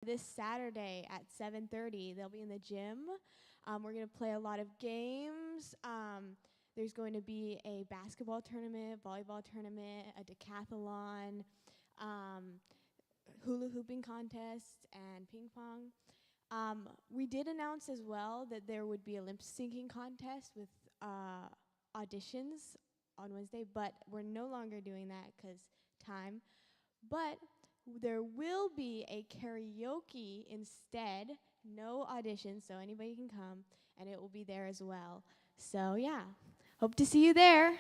this Saturday at 7:30. They'll be in the gym. We're going to play a lot of games. There's going to be a basketball tournament, volleyball tournament, a decathlon, hula hooping contest, and ping pong. We did announce as well that there would be a lip syncing contest with auditions on Wednesday, but we're no longer doing that because time. But there will be a karaoke instead, no auditions, so anybody can come, and it will be there as well. So yeah, hope to see you there.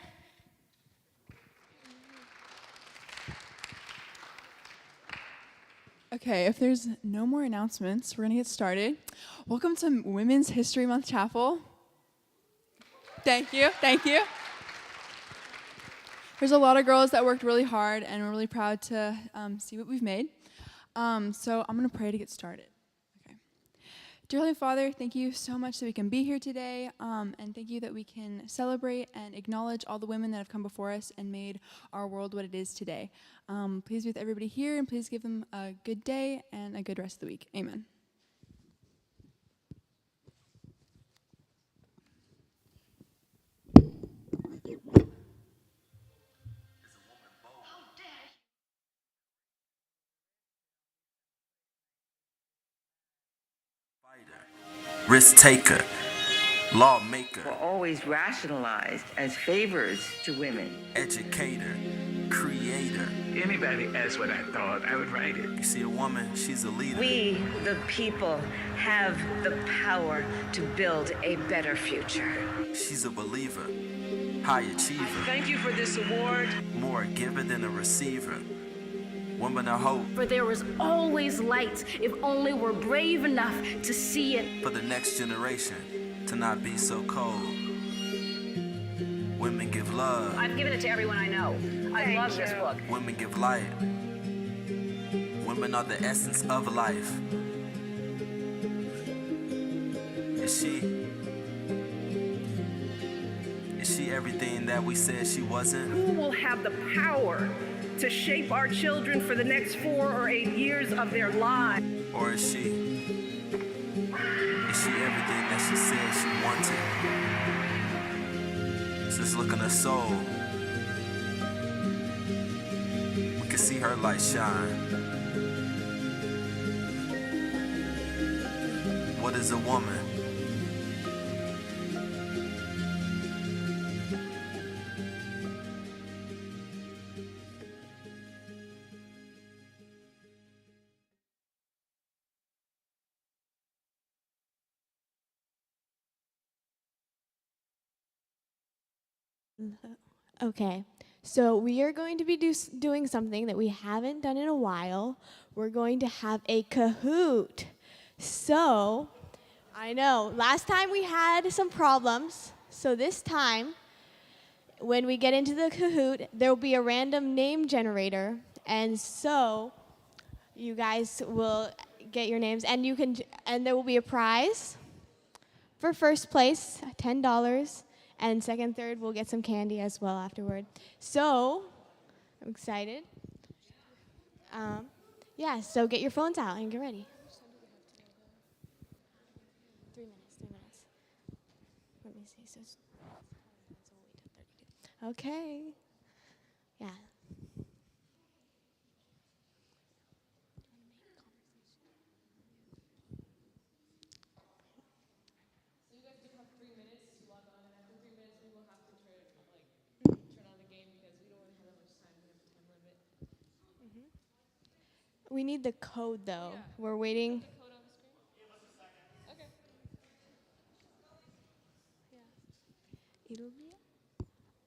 Okay, if there's no more announcements, we're going to get started. Welcome to Women's History Month Chapel. Thank you, thank you. There's a lot of girls that worked really hard, and we're really proud to see what we've made. So I'm going to pray to get started. Okay. Dear Heavenly Father, thank you so much that we can be here today, and thank you that we can celebrate and acknowledge all the women that have come before us and made our world what it is today. Please be with everybody here, and please give them a good day and a good rest of the week. Amen. Risk taker, lawmaker, were always rationalized as favors to women. educator, creator. Anybody asked what I thought, I would write it. You see a woman, she's a leader. We, the people, have the power to build a better future. She's a believer, high achiever, Thank you for this award. more a giver than a receiver. Woman of hope For there was always light if only we're brave enough to see it. for the next generation to not be so cold. Women give love, I've given it to everyone I know. I love this book. women give light. Women are the essence of life. Is she everything that we said she wasn't? Who will have the power to shape our children for the next 4 or 8 years of their lives? Or is she everything that she said she wanted? Just look in her soul. We can see her light shine. What is a woman? Okay, so we are going to be doing something that we haven't done in a while. We're going to have a Kahoot. So, I know, last time we had some problems. So this time, when we get into the Kahoot, there will be a random name generator. And so, you guys will get your names, and there will be a prize for first place, $10. And second, third, we'll get some candy as well afterward. So, I'm excited. Yeah, so get your phones out and get ready. 3 minutes. Let me see. So okay. Yeah. We need the code, though. Yeah. We're waiting. The code on the screen? Give us a second. Okay.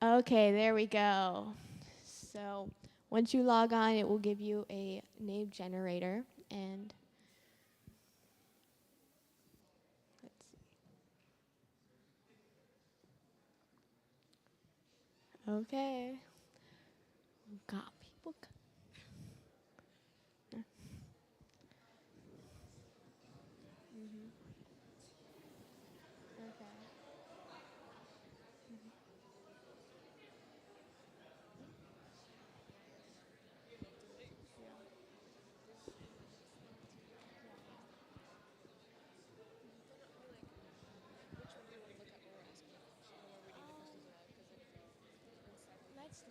Yeah. Okay, there we go. So once you log on, it will give you a name generator. And let's see. Okay. Got people.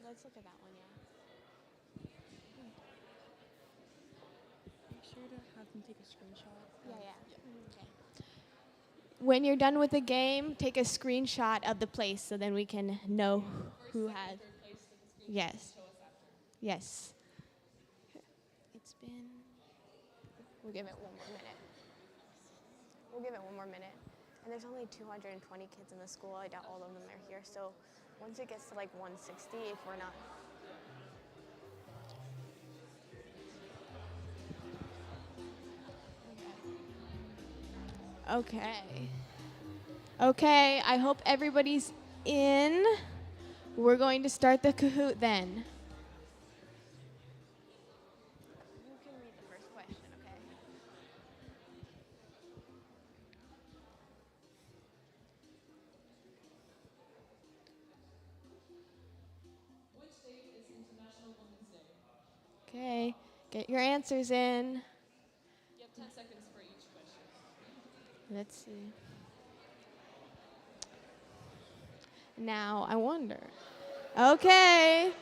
let's look at that one, yeah. Make sure to have them take a screenshot. Yeah. Okay. When you're done with the game, take a screenshot of the place so then we can know who has. Yes. Yes. It's been. We'll give it one more minute. And there's only 220 kids in the school. I doubt all of them are here. So once it gets to like 160, if we're not. Okay. Okay, I hope everybody's in. We're going to start the Kahoot then. You can read the first question, okay? Which date is International Women's Day? Okay, get your answers in. You have 10 seconds for each question. Let's see. Now, I wonder. Okay.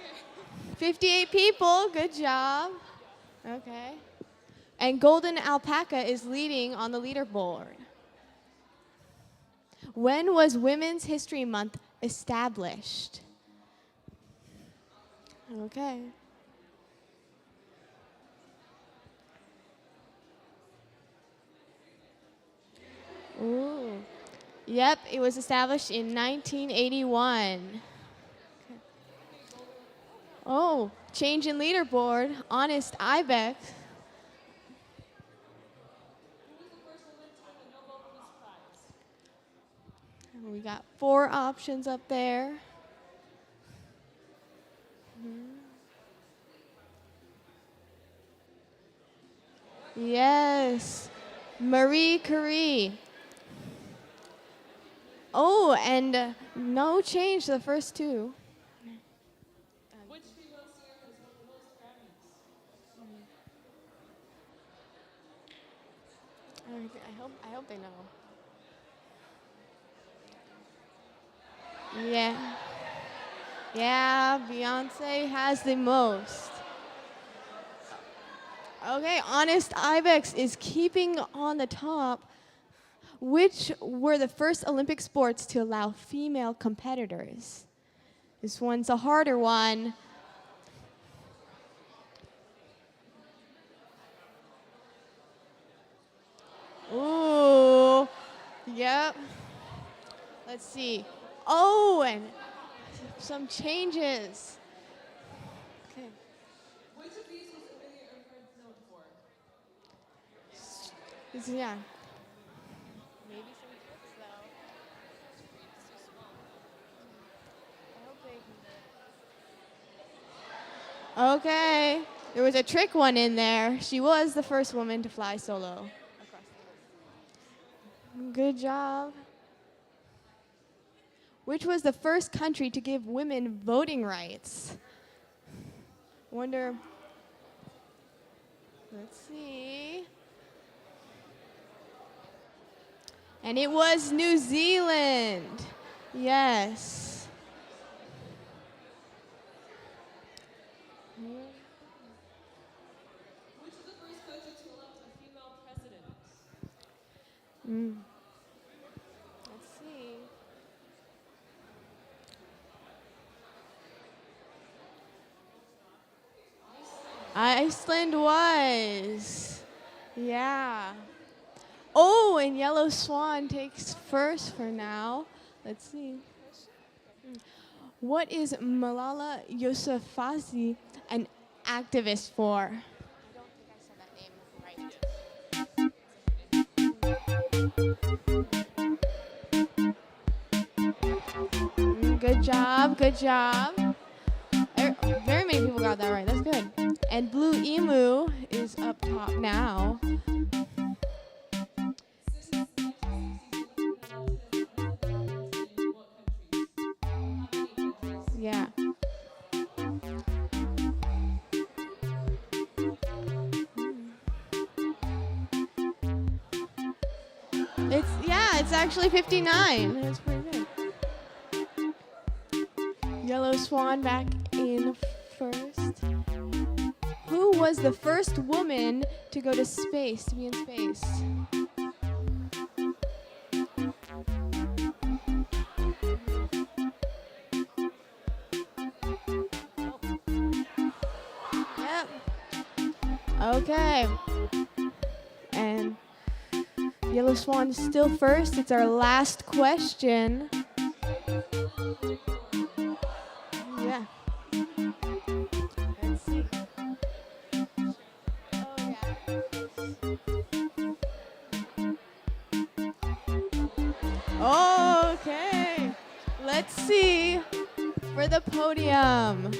58 people. Good job. Okay. And Golden Alpaca is leading on the leaderboard. When was Women's History Month established? Okay. Ooh. Yep, it was established in 1981. Okay. Oh, change in leaderboard. Honest Ibex. And we got 4 options up there. Yes, Marie Curie. Oh, and no change to the first 2. Which female singer has won the most Grammys? I hope they know. Yeah. Yeah, Beyonce has the most. Okay, Honest Ibex is keeping on the top. Which were the first Olympic sports to allow female competitors? This one's a harder one. Ooh, yep. Let's see. Oh, and some changes. Okay. Which of these was Amelia Earhart known for? Yeah. Maybe some tricks though. I hope they can. Okay. There was a trick one in there. She was the first woman to fly solo across the world. Good job. Which was the first country to give women voting rights? Wonder. Let's see. And it was New Zealand. Yes. Which is the first country to elect a female president? Let's see. Iceland was. Yeah. Oh, and Yellow Swan takes first for now. Let's see. What is Malala Yousafzai an activist for? I don't think I said that name right. Good job, good job. Very many people got that right. That's good. And Blue Emu is up top now. Yeah. It's actually 59. That's pretty good. Yellow Swan back in first. Who was the first woman to go to space, to be in space? Yep. Okay. And Yellow Swan is still first. It's our last question. Yeah. Let's see. Oh, yeah. Okay. Let's see for the podium.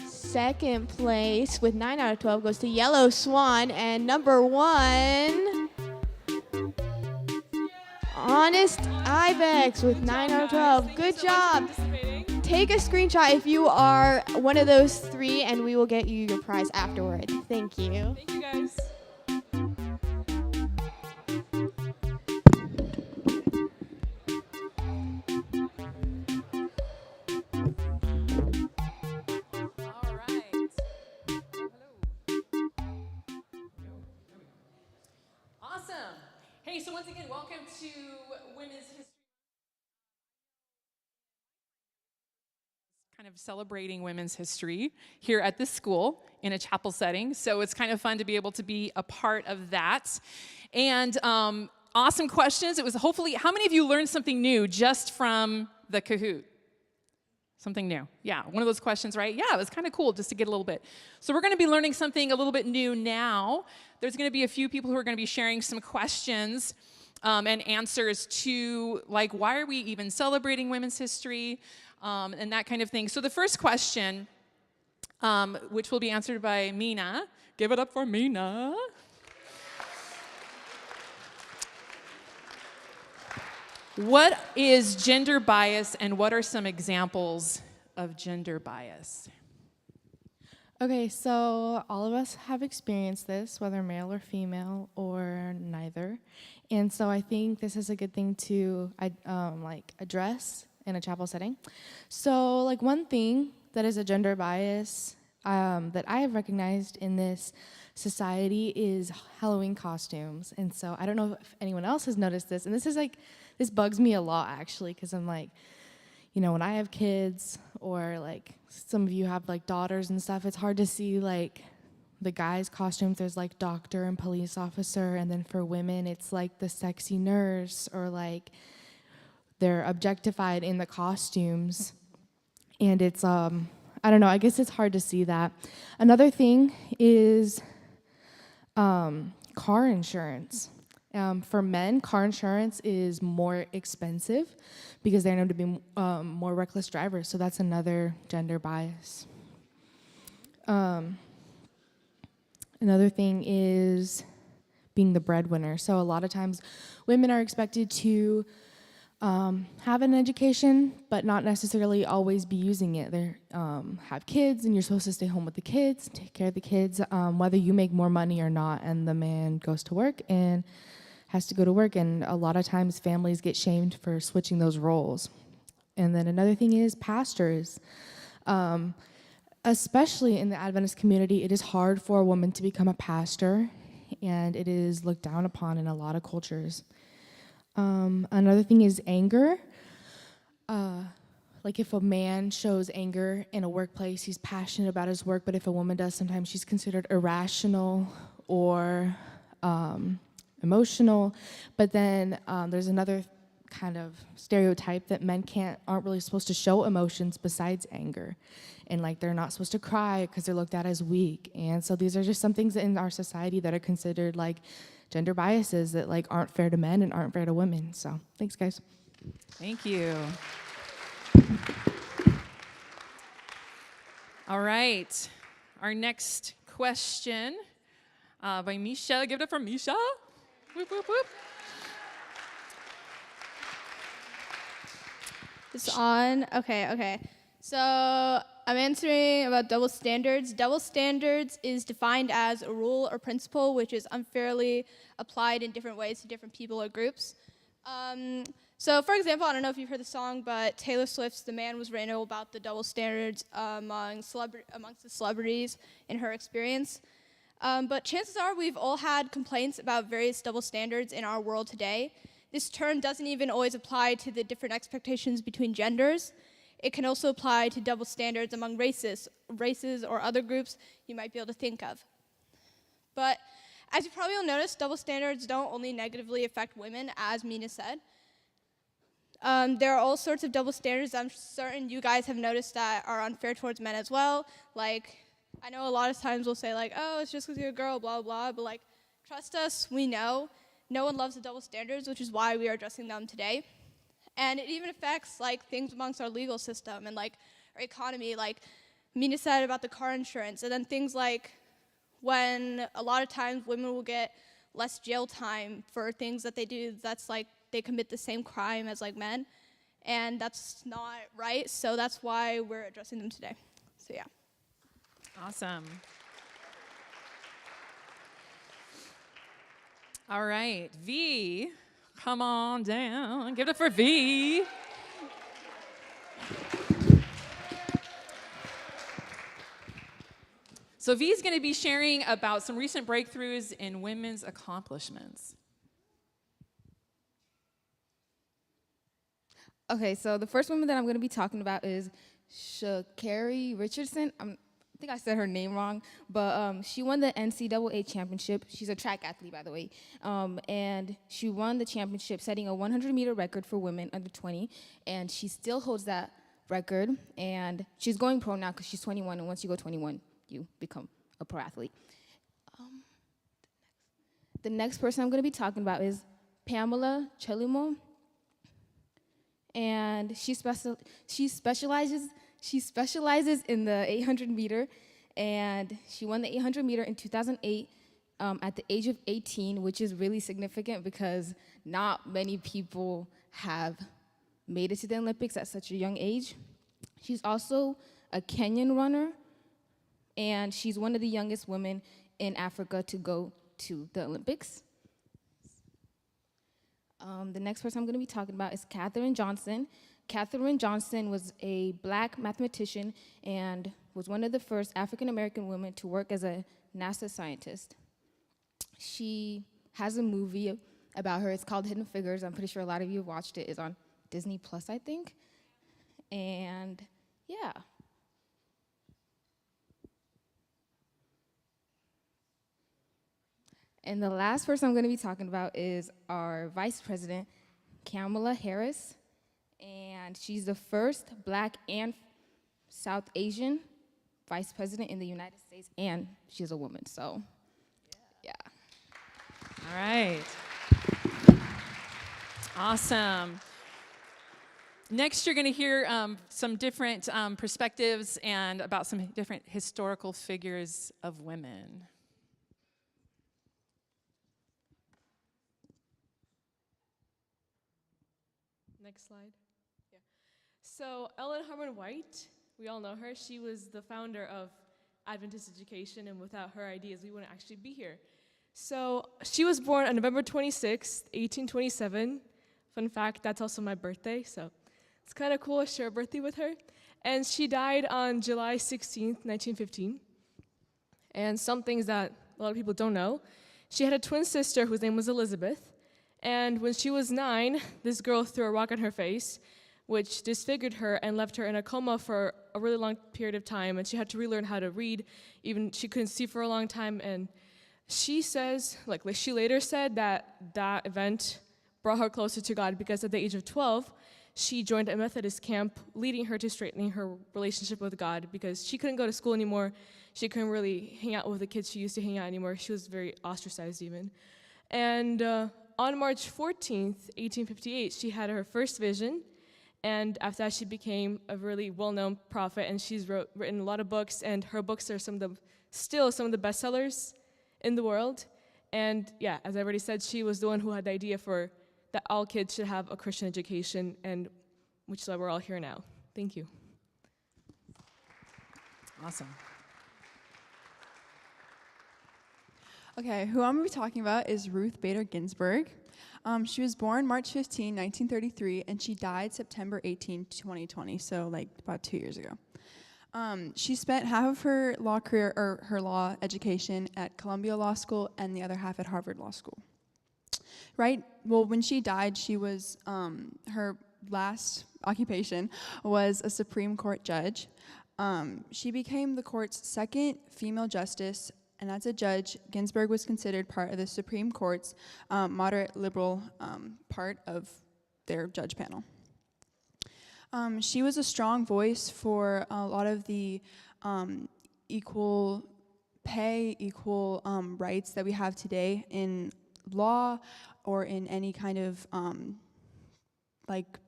Second place with 9 out of 12 goes to Yellow Swan, and number 1, Honest Ibex with 9 out of 12. Good job. Take a screenshot if you are one of those 3, and we will get you your prize afterward. Thank you. Thank you, guys. All right. Awesome. Hey, so once again, welcome to Women's History. Kind of celebrating women's history here at this school in a chapel setting. So it's kind of fun to be able to be a part of that. And awesome questions. It was hopefully, how many of you learned something new just from the Kahoot? Something new. Yeah, one of those questions, right? Yeah, it was kind of cool just to get a little bit. So we're going to be learning something a little bit new now. There's going to be a few people who are going to be sharing some questions and answers to, like, why are we even celebrating women's history? And that kind of thing. So the first question, which will be answered by Mina. Give it up for Mina. What is gender bias, and what are some examples of gender bias? Okay, so all of us have experienced this, whether male or female or neither. And so I think this is a good thing to address in a chapel setting. So like one thing that is a gender bias that I have recognized in this society is Halloween costumes. And so I don't know if anyone else has noticed this, and this bugs me a lot actually, because I'm like, you know, when I have kids, or like some of you have like daughters and stuff, it's hard to see like the guys' costumes. There's like doctor and police officer, and then for women it's like the sexy nurse, or like they're objectified in the costumes. And it's I don't know, I guess it's hard to see that. Another thing is car insurance. For men, car insurance is more expensive because they're known to be more reckless drivers. So that's another gender bias. Another thing is being the breadwinner. So a lot of times women are expected to have an education, but not necessarily always be using it. They have kids, and you're supposed to stay home with the kids, take care of the kids, whether you make more money or not, and the man goes to work and has to go to work, and a lot of times families get shamed for switching those roles. And then another thing is pastors. Especially in the Adventist community, it is hard for a woman to become a pastor, and it is looked down upon in a lot of cultures. Another thing is anger. Like if a man shows anger in a workplace, he's passionate about his work, but if a woman does, sometimes she's considered irrational or emotional. But then there's another kind of stereotype that men aren't really supposed to show emotions besides anger. And like they're not supposed to cry because they're looked at as weak. And so these are just some things in our society that are considered like gender biases that like aren't fair to men and aren't fair to women. So thanks, guys. Thank you. All right. Our next question by Misha. Give it up for Misha. Whoop, whoop, whoop. It's on. Okay. So I'm answering about double standards. Double standards is defined as a rule or principle which is unfairly applied in different ways to different people or groups. So, for example, I don't know if you've heard the song, but Taylor Swift's "The Man" was written about the double standards amongst the celebrities in her experience. But chances are we've all had complaints about various double standards in our world today. This term doesn't even always apply to the different expectations between genders. It can also apply to double standards among races or other groups you might be able to think of. But as you probably will notice, double standards don't only negatively affect women, as Mina said. There are all sorts of double standards I'm certain you guys have noticed that are unfair towards men as well. Like, I know a lot of times we'll say like, oh, it's just because you're a girl, blah, blah, but like, trust us, we know. No one loves the double standards, which is why we are addressing them today. And it even affects like things amongst our legal system and like our economy, like Mina said about the car insurance, and then things like when a lot of times women will get less jail time for things that they do that's like they commit the same crime as like men, and that's not right, so that's why we're addressing them today. So yeah. Awesome. All right, V, come on down. Give it up for V. So V is going to be sharing about some recent breakthroughs in women's accomplishments. Okay, so the first woman that I'm going to be talking about is Sha'Carri Richardson. I think I said her name wrong, but she won the NCAA championship. She's a track athlete, by the way. And she won the championship, setting a 100-meter record for women under 20, and she still holds that record. And she's going pro now because she's 21, and once you go 21, you become a pro athlete. The next person I'm going to be talking about is Pamela Chelimo. And she specializes in the 800 meter, and she won the 800 meter in 2008 at the age of 18, which is really significant because not many people have made it to the Olympics at such a young age. She's also a Kenyan runner, and she's one of the youngest women in Africa to go to the Olympics. The next person I'm going to be talking about is Katherine Johnson. Katherine Johnson was a black mathematician and was one of the first African-American women to work as a NASA scientist. She has a movie about her. It's called Hidden Figures. I'm pretty sure a lot of you have watched it. It's on Disney Plus, I think. And yeah. And the last person I'm going to be talking about is our Vice President, Kamala Harris. And she's the first black and South Asian Vice President in the United States, and she's a woman, so yeah. All right. Awesome. Next, you're going to hear some different perspectives and about some different historical figures of women. Next slide. Yeah. So Ellen Harmon White, we all know her. She was the founder of Adventist education, and without her ideas, we wouldn't actually be here. So she was born on November 26th, 1827. Fun fact, that's also my birthday, so it's kind of cool to share a birthday with her. And she died on July 16th, 1915. And some things that a lot of people don't know. She had a twin sister whose name was Elizabeth. And when she was 9, this girl threw a rock at her face, which disfigured her and left her in a coma for a really long period of time. And she had to relearn how to read. Even she couldn't see for a long time. And she says, she later said that event brought her closer to God because at the age of 12, she joined a Methodist camp, leading her to straightening her relationship with God because she couldn't go to school anymore. She couldn't really hang out with the kids she used to hang out anymore. She was very ostracized even. And on March 14th, 1858, she had her first vision, and after that she became a really well-known prophet, and she's written a lot of books, and her books are still some of the bestsellers in the world. And yeah, as I already said, she was the one who had the idea for that all kids should have a Christian education, and which is why we're all here now. Thank you. Awesome. Okay, who I'm going to be talking about is Ruth Bader Ginsburg. She was born March 15, 1933, and she died September 18, 2020, so like about 2 years ago. She spent half of her law career, or her law education, at Columbia Law School and the other half at Harvard Law School. Right? Well, when she died, she was, her last occupation was a Supreme Court judge. She became the court's second female justice, and as a judge, Ginsburg was considered part of the Supreme Court's moderate liberal part of their judge panel. She was a strong voice for a lot of the equal pay, equal rights that we have today in law or in any kind of like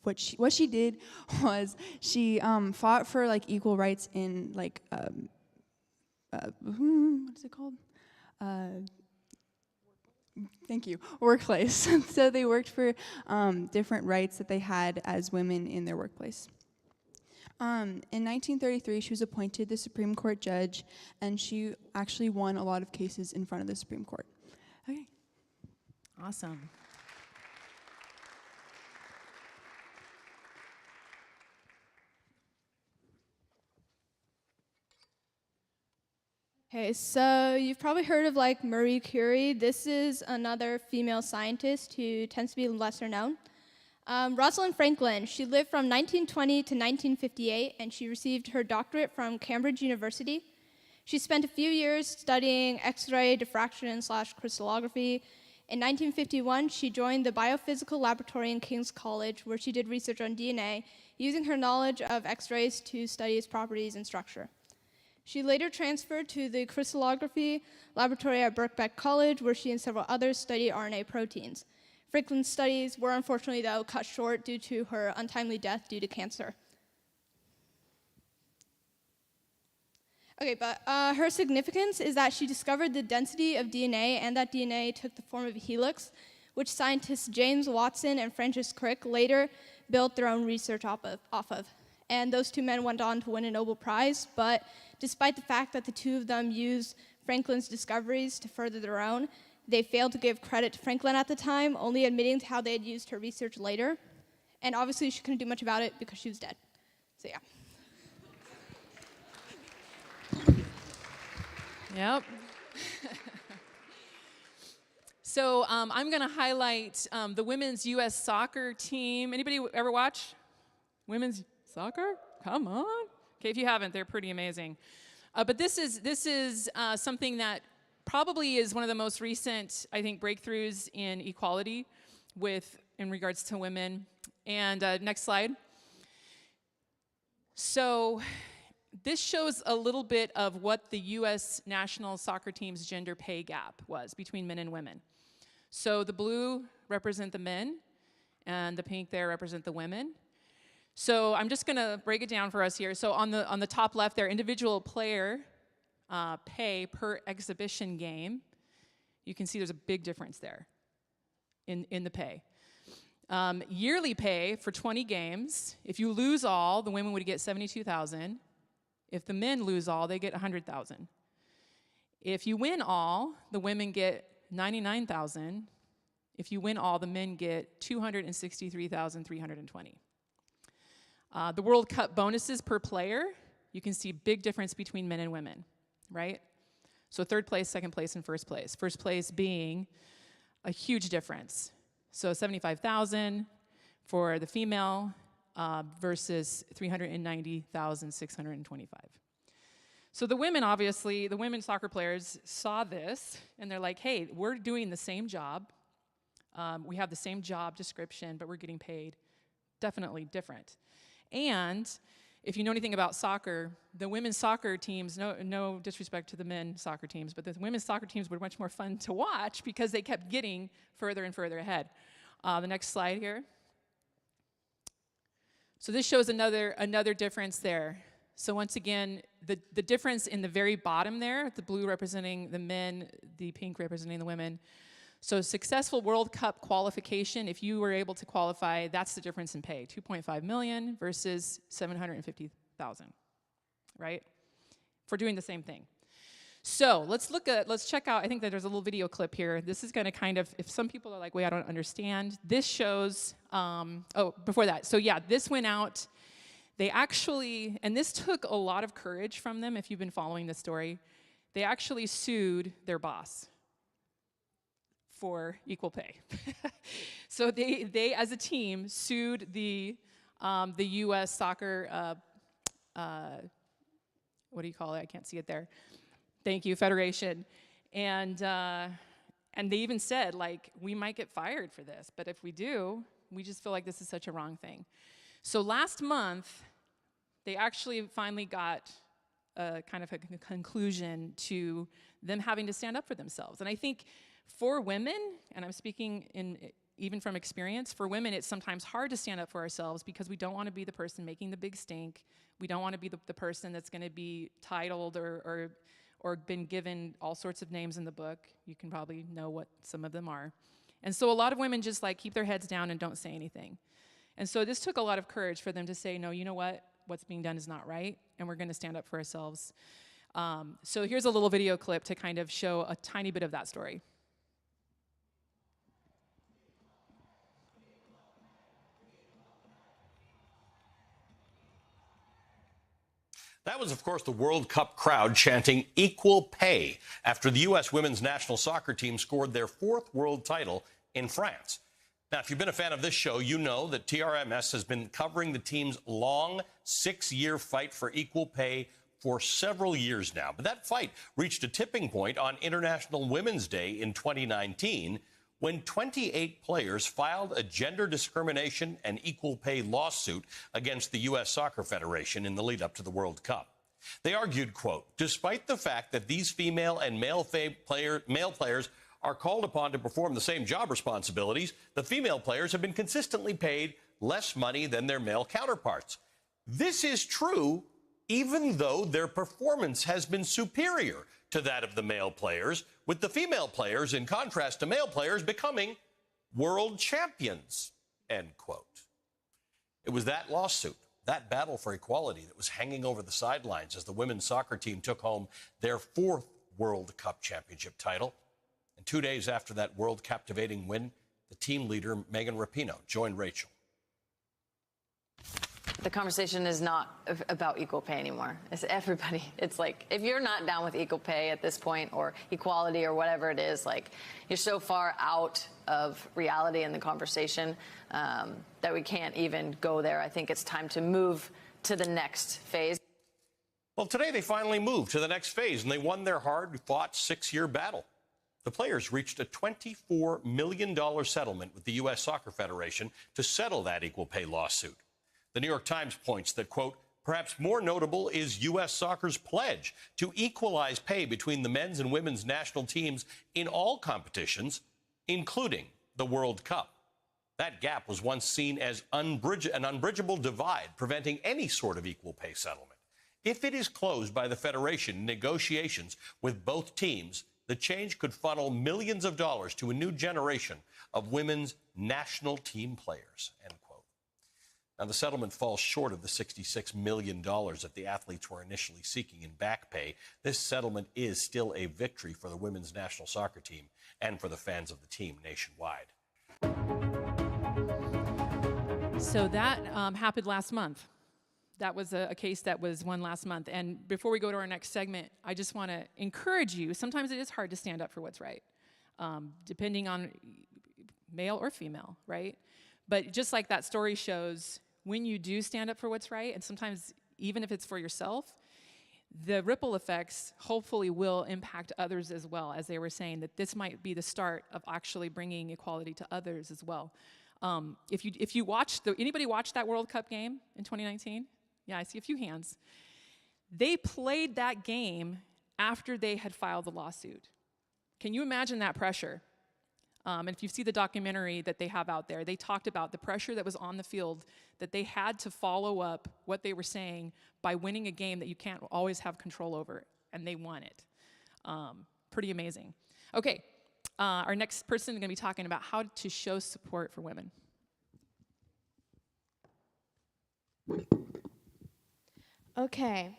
what she did was she fought for like equal rights in like what is it called? Thank you. Workplace. So they worked for different rights that they had as women in their workplace. In 1933, she was appointed the Supreme Court judge, and she actually won a lot of cases in front of the Supreme Court. Okay. Awesome. Okay, so you've probably heard of like Marie Curie. This is another female scientist who tends to be lesser known. Rosalind Franklin, she lived from 1920 to 1958, and she received her doctorate from Cambridge University. She spent a few years studying X-ray diffraction / crystallography. In 1951, she joined the Biophysical Laboratory in King's College, where she did research on DNA, using her knowledge of X-rays to study its properties and structure. She later transferred to the crystallography laboratory at Birkbeck College, where she and several others studied RNA proteins. Franklin's studies were unfortunately, though, cut short due to her untimely death due to cancer. Okay, but her significance is that she discovered the density of DNA, and that DNA took the form of a helix, which scientists James Watson and Francis Crick later built their own research off of. And those two men went on to win a Nobel Prize, but despite the fact that the two of them used Franklin's discoveries to further their own, they failed to give credit to Franklin at the time, only admitting to how they had used her research later. And obviously she couldn't do much about it because she was dead. So yeah. Yep. So I'm going to highlight the women's U.S. soccer team. Anybody ever watch women's soccer? Come on. Okay, if you haven't, they're pretty amazing. But this is something that probably is one of the most recent, I think, breakthroughs in equality in regards to women. And next slide. So this shows a little bit of what the U.S. national soccer team's gender pay gap was between men and women. So the blue represent the men, and the pink there represent the women. So I'm just going to break it down for us here. So on the top left there, individual player pay per exhibition game. You can see there's a big difference there in the pay. Yearly pay for 20 games. If you lose all, the women would get $72,000. If the men lose all, they get $100,000. If you win all, the women get $99,000. If you win all, the men get $263,320. The World Cup bonuses per player, you can see big difference between men and women, right? So third place, second place, and first place. First place being a huge difference. So $75,000 for the female versus $390,625. So the women, obviously, the women soccer players saw this, and they're like, hey, we're doing the same job. We have the same job description, but we're getting paid definitely different. And if you know anything about soccer, the women's soccer teams, no disrespect to the men's soccer teams, but the women's soccer teams were much more fun to watch because they kept getting further and further ahead. The next slide here. So this shows another difference there. So once again, the difference in the very bottom there, the blue representing the men, the pink representing the women. So successful World Cup qualification, if you were able to qualify, that's the difference in pay, $2.5 million versus $750,000, right? For doing the same thing. So let's check out, I think that there's a little video clip here. This is gonna kind of, if some people are like, wait, I don't understand. This shows, before that. So yeah, this went out. They actually, and this took a lot of courage from them if you've been following the story. They actually sued their boss for equal pay. So they as a team sued the U.S. soccer, what do you call it? I can't see it there. Thank you, Federation. And they even said, like, we might get fired for this, but if we do, we just feel like this is such a wrong thing. So last month, they actually finally got a kind of a conclusion to them having to stand up for themselves. And I think for women, and I'm speaking even from experience, for women it's sometimes hard to stand up for ourselves because we don't want to be the person making the big stink. We don't want to be the person that's going to be titled or been given all sorts of names in the book. You can probably know what some of them are. And so a lot of women just like keep their heads down and don't say anything. And so this took a lot of courage for them to say, no, you know what? What's being done is not right, and we're going to stand up for ourselves. So here's a little video clip to kind of show a tiny bit of that story. That was, of course, the World Cup crowd chanting equal pay after the U.S. women's national soccer team scored their 4th world title in France. Now, if you've been a fan of this show, you know that TRMS has been covering the team's long 6-year fight for equal pay for several years now. But that fight reached a tipping point on International Women's Day in 2019 when 28 players filed a gender discrimination and equal pay lawsuit against the U.S. Soccer Federation in the lead up to the World Cup. They argued, quote, despite the fact that these female and male players are called upon to perform the same job responsibilities, the female players have been consistently paid less money than their male counterparts. This is true even though their performance has been superior to that of the male players, with the female players, in contrast to male players, becoming world champions, end quote. It was that lawsuit, that battle for equality, that was hanging over the sidelines as the women's soccer team took home their 4th World Cup championship title. And 2 days after that world-captivating win, the team leader, Megan Rapinoe, joined Rachel. The conversation is not about equal pay anymore. It's everybody. It's like, if you're not down with equal pay at this point, or equality, or whatever it is, like, you're so far out of reality in the conversation that we can't even go there. I think it's time to move to the next phase. Well, today they finally moved to the next phase, and they won their hard-fought 6-year battle. The players reached a $24 million settlement with the U.S. Soccer Federation to settle that equal pay lawsuit. The New York Times points that, quote, perhaps more notable is U.S. Soccer's pledge to equalize pay between the men's and women's national teams in all competitions, including the World Cup. That gap was once seen as an unbridgeable divide, preventing any sort of equal pay settlement. If it is closed by the Federation in negotiations with both teams, the change could funnel millions of dollars to a new generation of women's national team players, end quote. Now, the settlement falls short of the $66 million that the athletes were initially seeking in back pay. This settlement is still a victory for the women's national soccer team and for the fans of the team nationwide. So that happened last month. That was a case that was won last month. And before we go to our next segment, I just want to encourage you. Sometimes it is hard to stand up for what's right, depending on male or female, right? But just like that story shows, when you do stand up for what's right, and sometimes even if it's for yourself, the ripple effects hopefully will impact others as well, as they were saying, that this might be the start of actually bringing equality to others as well. If you watched, anybody watched that World Cup game in 2019? Yeah, I see a few hands. They played that game after they had filed the lawsuit. Can you imagine that pressure? And if you see the documentary that they have out there, they talked about the pressure that was on the field, that they had to follow up what they were saying by winning a game that you can't always have control over, and they won it. Pretty amazing. Okay, our next person is going to be talking about how to show support for women. Okay,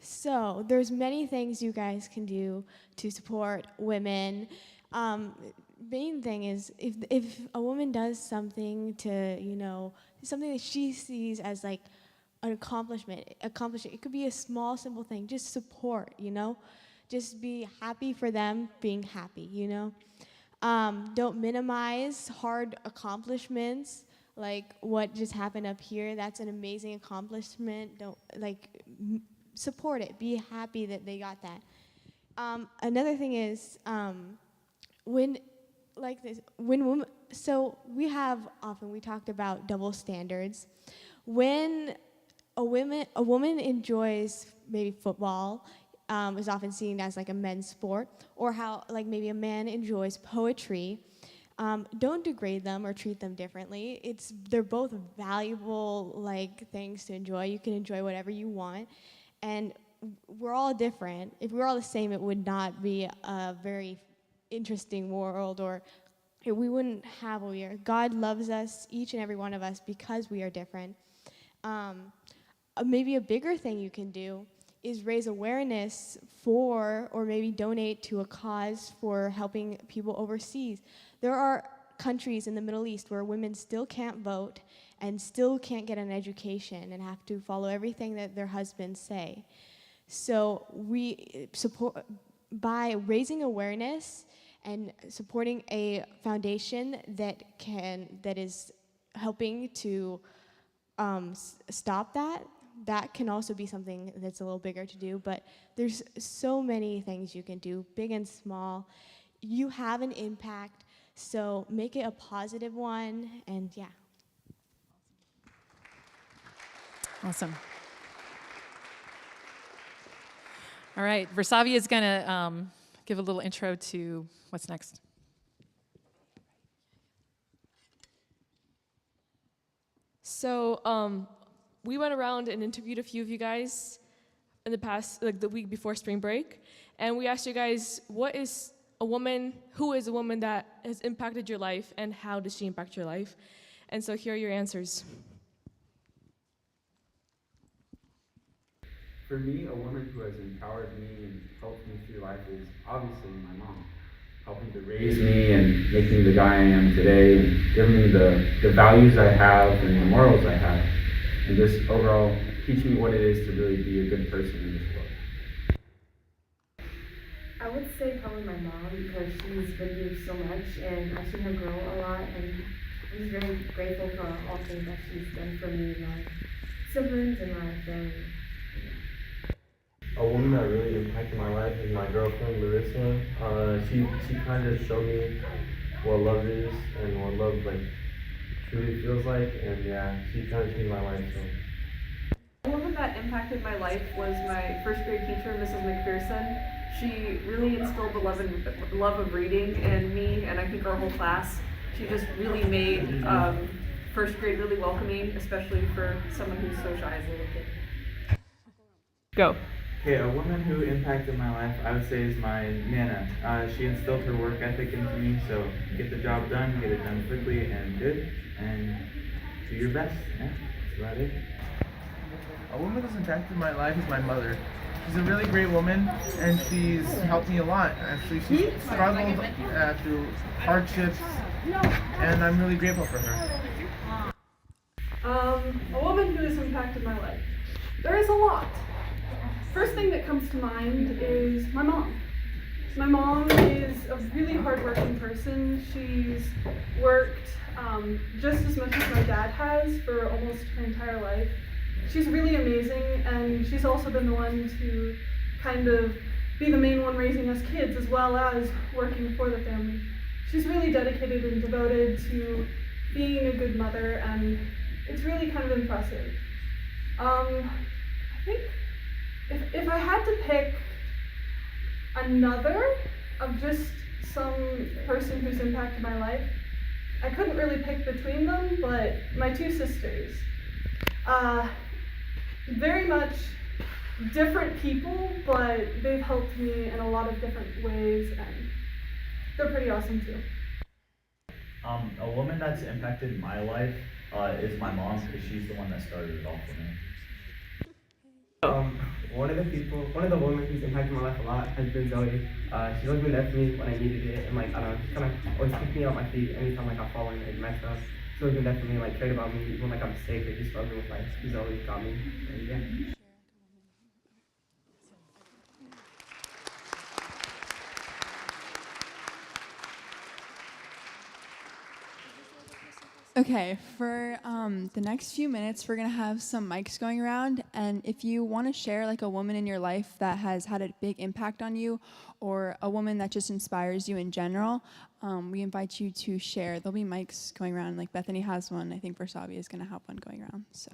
So there's many things you guys can do to support women. Main thing is if a woman does something to, something that she sees as like an accomplishment, it could be a small, simple thing. Just support, Just be happy for them being happy, Don't minimize hard accomplishments like what just happened up here. That's an amazing accomplishment. Don't support it. Be happy that they got that. Another thing is when women, so we talked about double standards. When a woman enjoys maybe football, is often seen as like a men's sport, or how like maybe a man enjoys poetry. Don't degrade them or treat them differently. They're both valuable like things to enjoy. You can enjoy whatever you want, and we're all different. If we were all the same, it would not be a very interesting world, or we wouldn't have what we are. God loves us, each and every one of us, because we are different. Maybe a bigger thing you can do is raise awareness for, or maybe donate to a cause for helping people overseas. There are countries in the Middle East where women still can't vote and still can't get an education and have to follow everything that their husbands say. So we support, by raising awareness and supporting a foundation that is helping to stop that can also be something that's a little bigger to do, but there's so many things you can do, big and small. You have an impact, so make it a positive one, and yeah. Awesome. All right, Versavia is going to give a little intro to what's next. So we went around and interviewed a few of you guys in the past, like the week before spring break, and we asked you guys, who is a woman that has impacted your life, and how does she impact your life? And so here are your answers. For me, a woman who has empowered me and helped me through life is obviously my mom, helping to raise me and make me the guy I am today, and giving me the values I have and the morals I have, and just overall teach me what it is to really be a good person in this world. I would say probably my mom, because she's been through so much and I've seen her grow a lot, and I'm just very grateful for all things that she's done for me and my siblings and my family. A woman that really impacted my life is my girlfriend, Larissa. She kind of showed me what love is and what love truly feels like, and yeah, she kind of changed my life. So. A woman that impacted my life was my first grade teacher, Mrs. McPherson. She really instilled the love of reading in me, and I think our whole class. She just really made first grade really welcoming, especially for someone who's so shy as a little kid. Go. Okay, a woman who impacted my life, I would say, is my Nana. She instilled her work ethic into me, so get the job done, get it done quickly and good, and do your best. Yeah, that's about it. A woman that's impacted my life is my mother. She's a really great woman, and she's helped me a lot. Actually, she's struggled through hardships, and I'm really grateful for her. A woman who has impacted my life. There is a lot. First thing that comes to mind is my mom. My mom is a really hardworking person. She's worked just as much as my dad has for almost her entire life. She's really amazing, and she's also been the one to kind of be the main one raising us kids, as well as working for the family. She's really dedicated and devoted to being a good mother, and it's really kind of impressive. I think if I had to pick another of just some person who's impacted my life, I couldn't really pick between them, but my two sisters. Very much different people, but they've helped me in a lot of different ways, and they're pretty awesome too. A woman that's impacted my life is my mom, because she's the one that started it all for me. One of the women who's impacted my life a lot has been Zoe. She's always been there for me when I needed it, and like, I don't know, just kind of always picked me up my feet anytime like I fall and like messed up. She's always been there for me, like cared about me even like I'm sick or just struggling with life. She's always got me. And yeah. Okay, for the next few minutes, we're gonna have some mics going around, and if you want to share like a woman in your life that has had a big impact on you, or a woman that just inspires you in general, we invite you to share. There'll be mics going around, like Bethany has one. I think Versavi is gonna have one going around. So.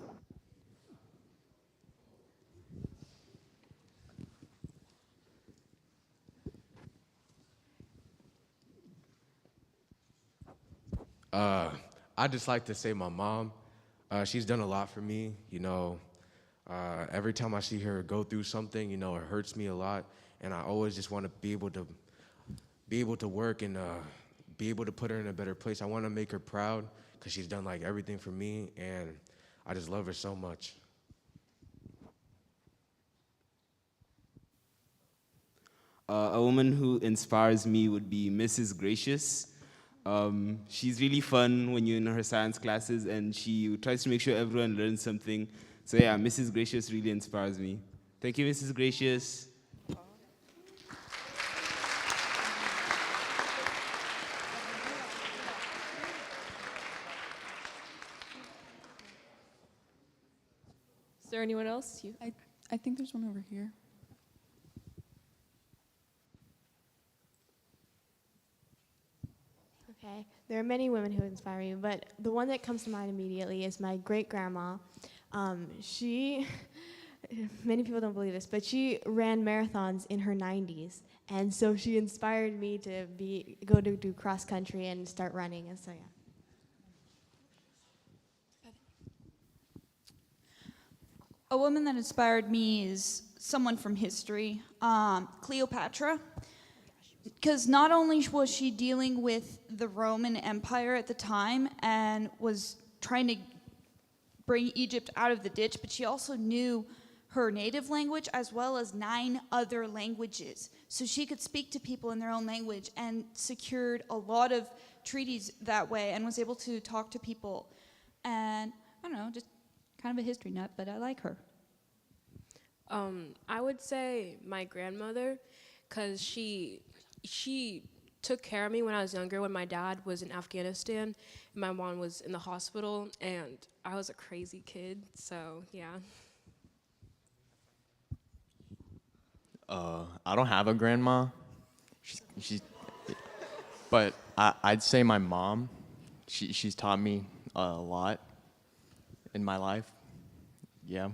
I'd just like to say my mom. She's done a lot for me. Every time I see her go through something, it hurts me a lot, and I always just want to be able to work and be able to put her in a better place. I want to make her proud because she's done like everything for me, and I just love her so much. A woman who inspires me would be Mrs. Gracious. She's really fun when you're in her science classes, and she tries to make sure everyone learns something. So yeah, Mrs. Gracious really inspires me. Thank you, Mrs. Gracious. Is there anyone else? I think there's one over here. Okay, there are many women who inspire me, but the one that comes to mind immediately is my great-grandma. Many people don't believe this, but she ran marathons in her 90s, and so she inspired me to go to do cross-country and start running, and so yeah. A woman that inspired me is someone from history, Cleopatra. Because not only was she dealing with the Roman Empire at the time and was trying to bring Egypt out of the ditch, but she also knew her native language as well as 9 other languages. So she could speak to people in their own language and secured a lot of treaties that way and was able to talk to people. And I don't know, just kind of a history nut, but I like her. I would say my grandmother, because she took care of me when I was younger, when my dad was in Afghanistan and my mom was in the hospital, and I was a crazy kid, so yeah. I don't have a grandma, but I'd say my mom. She's taught me a lot in my life. Yeah.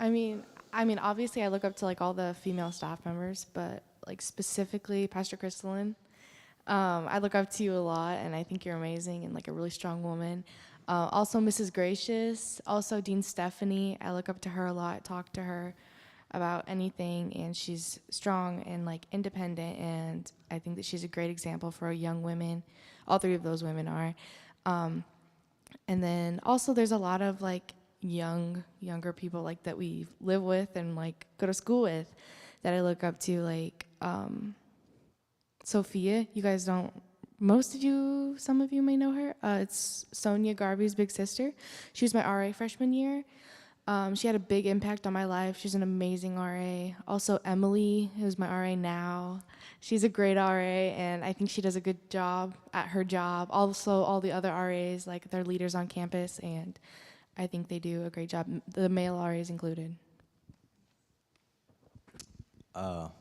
I mean, obviously I look up to like all the female staff members, but like specifically Pastor Crystalline. I look up to you a lot, and I think you're amazing and like a really strong woman. Also Mrs. Gracious, also Dean Stephanie. I look up to her a lot, talk to her about anything, and she's strong and like independent, and I think that she's a great example for young women. All 3 of those women are. And then also there's a lot of like younger people like that we live with and like go to school with that I look up to, like Sophia. You guys don't, some of you may know her. It's Sonia Garvey's big sister. She was my RA freshman year. She had a big impact on my life. She's an amazing RA. Also Emily, who's my RA now. She's a great RA, and I think she does a good job at her job. Also all the other RAs, like they're leaders on campus, and I think they do a great job, the male RAs included.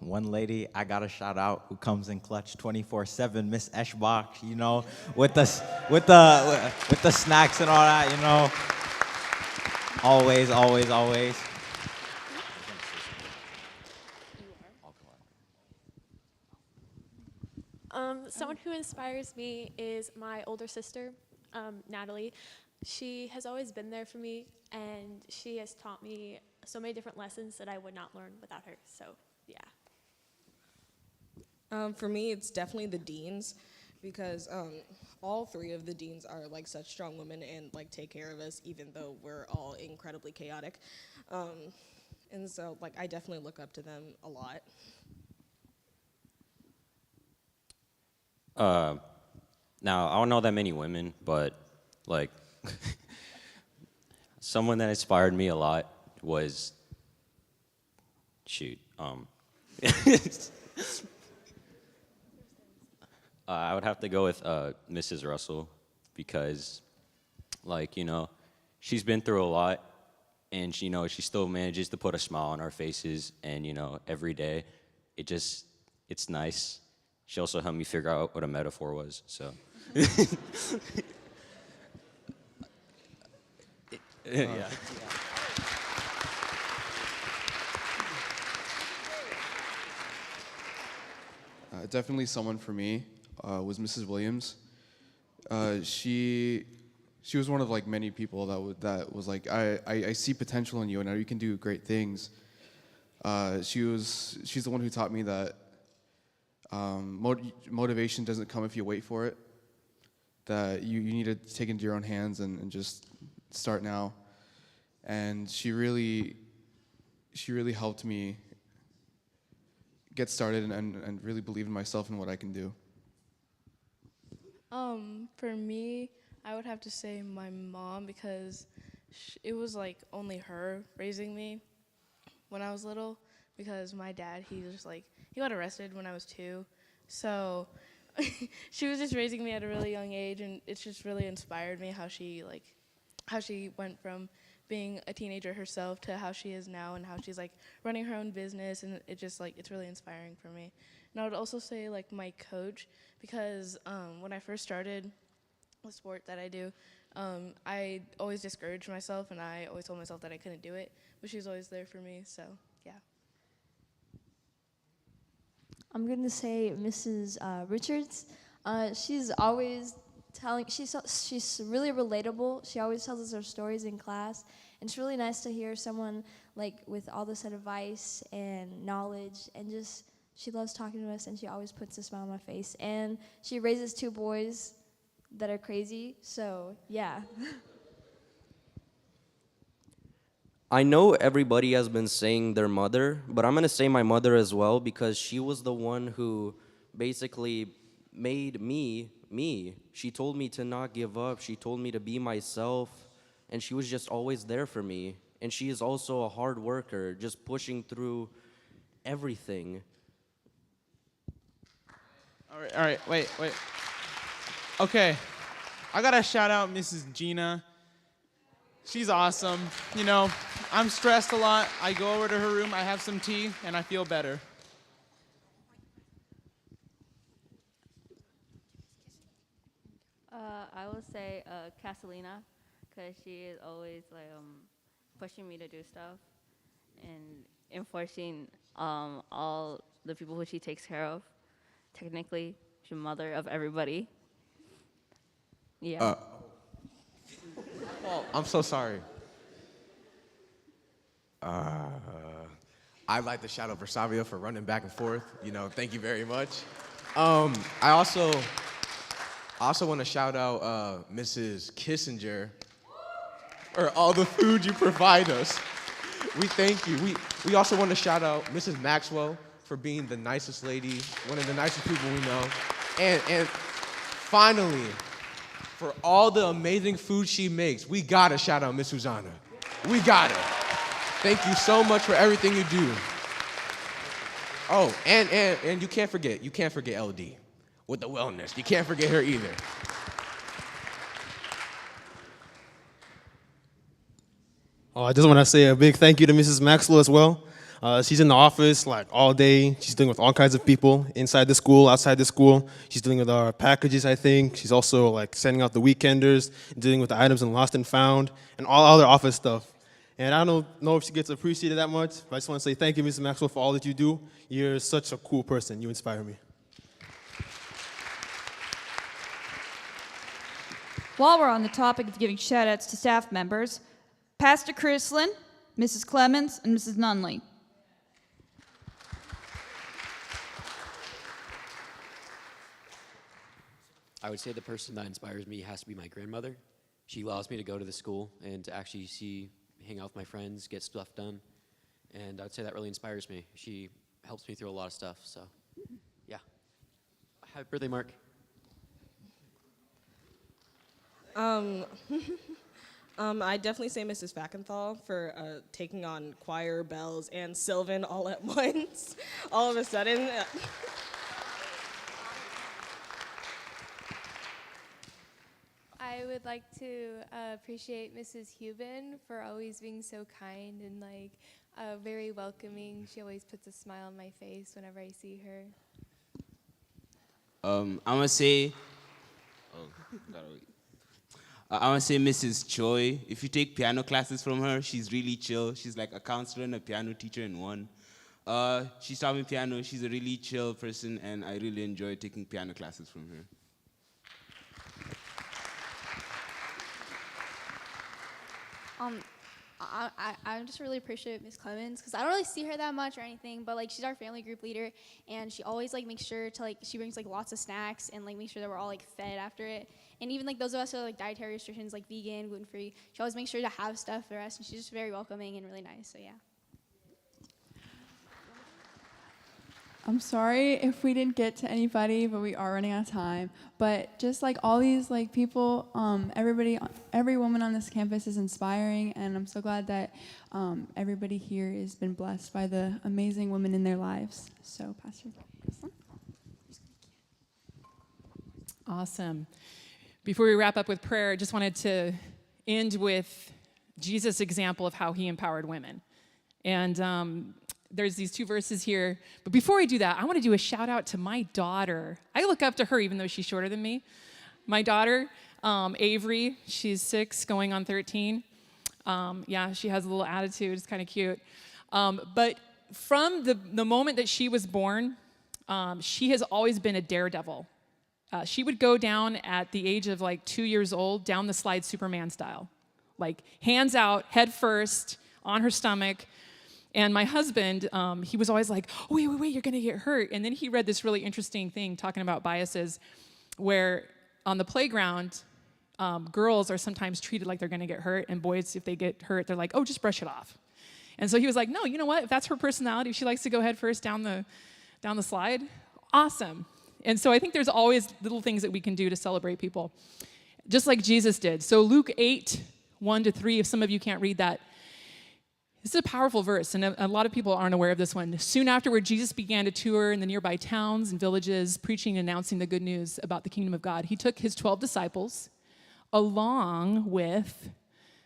One lady I gotta shout out who comes in clutch 24/7, Miss Eschbach, with the snacks and all that, Always. Someone who inspires me is my older sister, Natalie. She has always been there for me, and she has taught me so many different lessons that I would not learn without her. So, yeah. For me, it's definitely the deans. because all three of the deans are like such strong women and like take care of us even though we're all incredibly chaotic. And so like I definitely look up to them a lot. Now, I don't know that many women, but like someone that inspired me a lot was, I would have to go with Mrs. Russell because, like, you know, she's been through a lot and, you know, she still manages to put a smile on our faces and, you know, every day it's nice. She also helped me figure out what a metaphor was, so. Yeah. Definitely someone for me was Mrs. Williams. She was one of like many people that was like, I see potential in you and I know you can do great things. She's the one who taught me that motivation doesn't come if you wait for it. That you need to take it into your own hands and just start now. And she really helped me get started and really believe in myself and what I can do. For me, I would have to say my mom because it was like only her raising me when I was little because my dad, he got arrested when I was 2. So she was just raising me at a really young age and it's just really inspired me how she went from being a teenager herself to how she is now and how she's like running her own business and it just like it's really inspiring for me. And I would also say like my coach because when I first started the sport that I do, I always discouraged myself and I always told myself that I couldn't do it, but she's always there for me, so yeah. I'm going to say Mrs. Richards. She's always she's really relatable. She always tells us her stories in class, and it's really nice to hear someone like with all this advice and knowledge, and just she loves talking to us, and she always puts a smile on my face. And she raises 2 boys that are crazy, so yeah. I know everybody has been saying their mother, but I'm gonna say my mother as well because she was the one who basically made me me. She told me to not give up. She told me to be myself, and she was just always there for me. And she is also a hard worker, just pushing through everything. All right, wait. Okay, I gotta shout out Mrs. Gina. She's awesome. You know, I'm stressed a lot. I go over to her room, I have some tea, and I feel better. I would say Catalina, because she is always like pushing me to do stuff and enforcing all the people who she takes care of. Technically, she's the mother of everybody. Yeah. Oh, I'm so sorry. I'd like to shout out Versavia for running back and forth. You know, thank you very much. I also want to shout out Mrs. Kissinger for all the food you provide us. We thank you. We also want to shout out Mrs. Maxwell for being the nicest lady, one of the nicest people we know. And finally, for all the amazing food she makes, we gotta shout out Miss Susanna. We gotta. Thank you so much for everything you do. Oh, and you can't forget LD with the wellness. You can't forget her either. Oh, I just want to say a big thank you to Mrs. Maxwell as well. She's in the office like all day. She's dealing with all kinds of people inside the school, outside the school. She's dealing with our packages, I think. She's also like sending out the weekenders, dealing with the items in Lost and Found, and all other office stuff. And I don't know if she gets appreciated that much, but I just want to say thank you, Mrs. Maxwell, for all that you do. You're such a cool person. You inspire me. While we're on the topic of giving shout-outs to staff members, Pastor Chrislin, Mrs. Clemens, and Mrs. Nunley. I would say the person that inspires me has to be my grandmother. She allows me to go to the school and to actually hang out with my friends, get stuff done. And I'd say that really inspires me. She helps me through a lot of stuff, so yeah. Happy birthday, Mark. I definitely say Mrs. Fackenthal for taking on choir, bells, and Sylvan all at once, all of a sudden. I would like to appreciate Mrs. Hubin for always being so kind and very welcoming. She always puts a smile on my face whenever I see her. I'm gonna say, Mrs. Choi. If you take piano classes from her, she's really chill. She's like a counselor and a piano teacher in one. She taught me piano. She's a really chill person, and I really enjoy taking piano classes from her. I just really appreciate Miss Clemens because I don't really see her that much or anything, but she's our family group leader, and she always makes sure to she brings lots of snacks and make sure that we're all fed after it. And even those of us who are dietary restrictions, vegan, gluten free, she always makes sure to have stuff for us, and she's just very welcoming and really nice. So yeah. I'm sorry if we didn't get to anybody, but we are running out of time. But just all these people, every woman on this campus is inspiring, and I'm so glad that everybody here has been blessed by the amazing women in their lives. So, Pastor Kristen. Awesome. Before we wrap up with prayer, I just wanted to end with Jesus' example of how he empowered women. And there's these two verses here. But before I do that, I want to do a shout out to my daughter. I look up to her even though she's shorter than me. My daughter, Avery, she's 6 going on 13. Yeah, she has a little attitude. It's kind of cute. But from the moment that she was born, she has always been a daredevil. She would go down at the age of 2 years old, down the slide Superman style. Hands out, head first, on her stomach. And my husband, he was always like, oh, wait, you're going to get hurt. And then he read this really interesting thing talking about biases where on the playground, girls are sometimes treated like they're going to get hurt. And boys, if they get hurt, they're like, oh, just brush it off. And so he was like, no, you know what? If that's her personality, if she likes to go head first down the slide, awesome. And so I think there's always little things that we can do to celebrate people, just like Jesus did. So Luke 8, 1-3, if some of you can't read that, this is a powerful verse, and a lot of people aren't aware of this one. Soon afterward, Jesus began to tour in the nearby towns and villages, preaching and announcing the good news about the kingdom of God. He took his 12 disciples, along with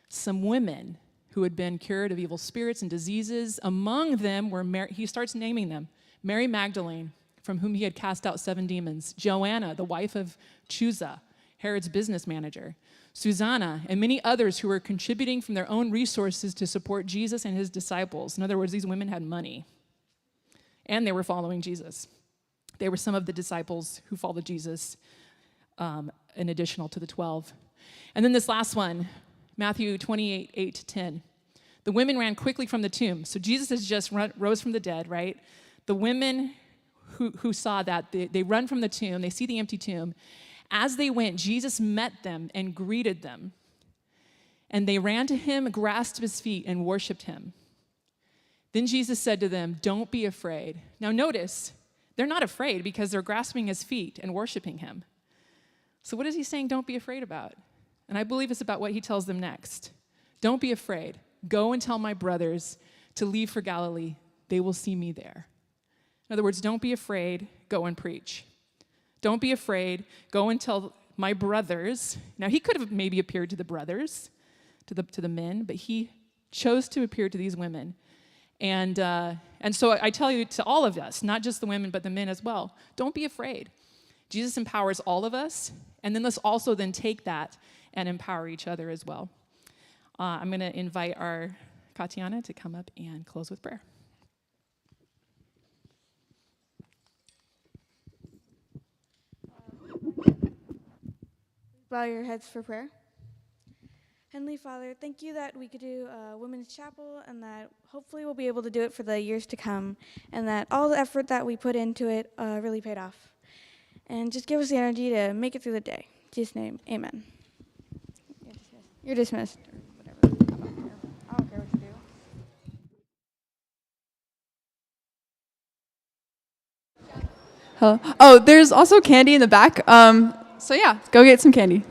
some women who had been cured of evil spirits and diseases. Among them were, he starts naming them, Mary Magdalene, from whom he had cast out 7 demons, Joanna, the wife of Chuza, Herod's business manager, Susanna, and many others who were contributing from their own resources to support Jesus and his disciples. In other words, these women had money, and they were following Jesus. They were some of the disciples who followed Jesus, in addition to the 12. And then this last one, Matthew 28, 8-10. The women ran quickly from the tomb. So Jesus has just rose from the dead, right? The women who saw that, they run from the tomb, they see the empty tomb. As they went, Jesus met them and greeted them. And they ran to him, grasped his feet, and worshiped him. Then Jesus said to them, don't be afraid. Now notice, they're not afraid because they're grasping his feet and worshiping him. So what is he saying don't be afraid about? And I believe it's about what he tells them next. Don't be afraid. Go and tell my brothers to leave for Galilee. They will see me there. In other words, don't be afraid. Go and preach. Don't be afraid. Go and tell my brothers. Now, he could have maybe appeared to the brothers, to the men, but he chose to appear to these women. And so I tell you to all of us, not just the women, but the men as well, don't be afraid. Jesus empowers all of us, and then let's also then take that and empower each other as well. I'm going to invite our Katiana to come up and close with prayer. Bow your heads for prayer. Heavenly Father, thank you that we could do a women's chapel and that hopefully we'll be able to do it for the years to come and that all the effort that we put into it really paid off. and just give us the energy to make it through the day. In Jesus' name, amen. You're dismissed. Or whatever. I don't care what you do. Hello. Oh, there's also candy in the back. So yeah, go get some candy.